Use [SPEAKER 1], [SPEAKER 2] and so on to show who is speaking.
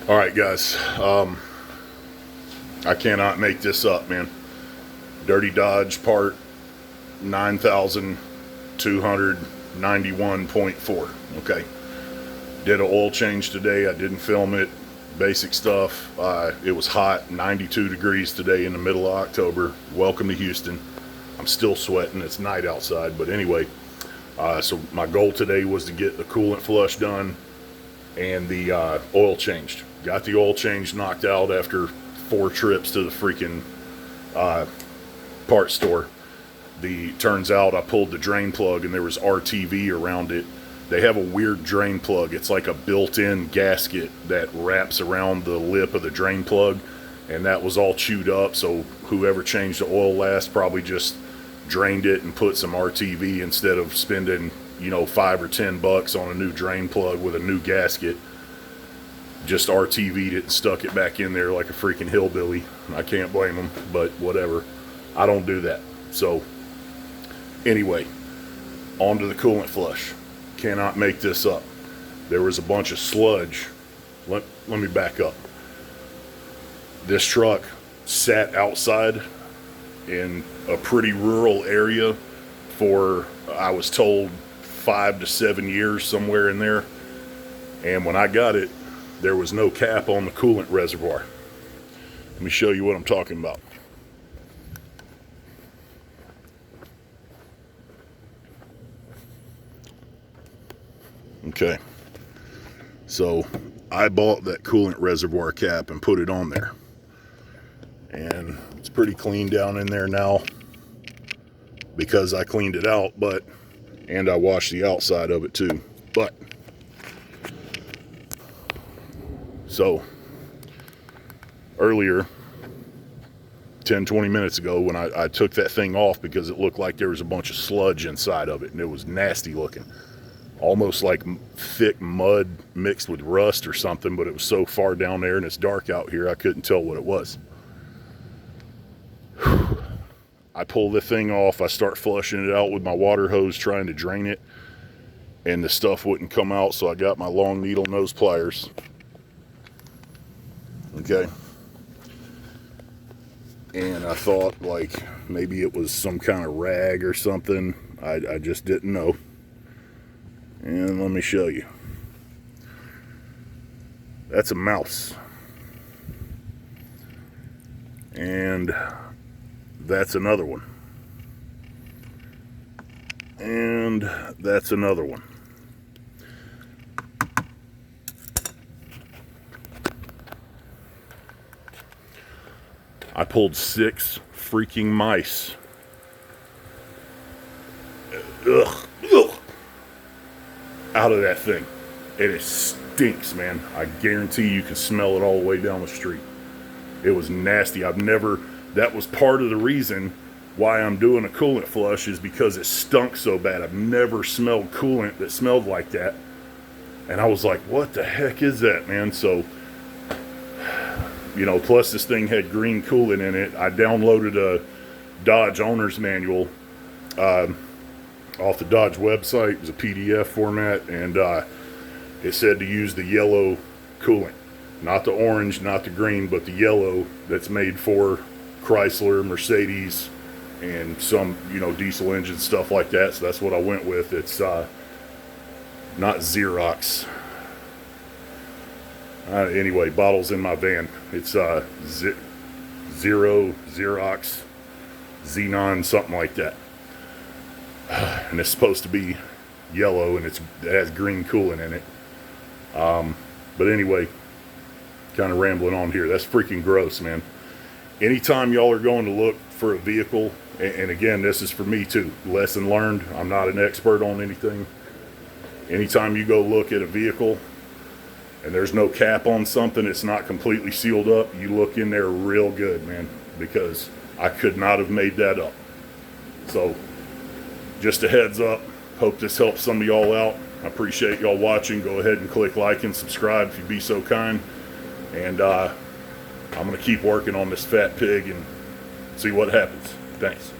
[SPEAKER 1] All right, guys. I cannot make this up, man. Dirty Dodge part 9,291.4. Okay. Did an oil change today. I didn't film it. Basic stuff. It was hot, 92 degrees today in the middle of October. Welcome to Houston. I'm still sweating. It's night outside, but anyway. So my goal today was to get the coolant flush done and the oil changed. Got the oil change knocked out after 4 trips to the freaking part store. Turns out I pulled the drain plug and there was RTV around it. They have a weird drain plug. It's like a built-in gasket that wraps around the lip of the drain plug, and that was all chewed up, so whoever changed the oil last probably just drained it and put some RTV instead of spending, you know, $5 or $10 on a new drain plug with a new gasket. Just RTV'd it and stuck it back in there like a freaking hillbilly. I can't blame them, but whatever. I don't do that. So anyway, on to the coolant flush. Cannot make this up. There was a bunch of sludge. Let me back up. This truck sat outside in a pretty rural area for, I was told, 5 to 7 years, somewhere in there. And when I got it, there was no cap on the coolant reservoir. Let me show you what I'm talking about. Okay, so I bought that coolant reservoir cap and put it on there, and it's pretty clean down in there now because I cleaned it out, and I washed the outside of it too. But so earlier, 10-20 minutes ago, when I took that thing off because it looked like there was a bunch of sludge inside of it, and it was nasty looking, almost like thick mud mixed with rust or something, but it was so far down there and it's dark out here I couldn't tell what it was. I pull the thing off, I start flushing it out with my water hose trying to drain it, and the stuff wouldn't come out, so I got my long needle nose pliers. Okay, and I thought like maybe it was some kind of rag or something. I just didn't know. And let me show you. That's a mouse. And that's another one. And that's another one. I pulled 6 freaking mice. Ugh. Out of that thing, and it stinks, man. I guarantee you can smell it all the way down the street. It was nasty. That was part of the reason why I'm doing a coolant flush, is because it stunk so bad. I've never smelled coolant that smelled like that, and I was like, what the heck is that, man? So, you know, plus this thing had green coolant in it. I downloaded a Dodge owner's manual off the Dodge website. It was a PDF format, and it said to use the yellow coolant, not the orange, not the green, but the yellow that's made for Chrysler, Mercedes, and some, you know, diesel engine stuff like that. So that's what I went with. It's not Xerox. Anyway, bottles in my van. It's Zero, Xerox, Xenon, something like that. And it's supposed to be yellow, and it has green coolant in it. But anyway, kind of rambling on here. That's freaking gross, man. Anytime y'all are going to look for a vehicle, and again, this is for me too, lesson learned. I'm not an expert on anything. Anytime you go look at a vehicle and there's no cap on something, it's not completely sealed up, you look in there real good, man, because I could not have made that up. So just a heads up. Hope this helps some of y'all out. I appreciate y'all watching. Go ahead and click like and subscribe if you'd be so kind. And I'm going to keep working on this fat pig and see what happens. Thanks.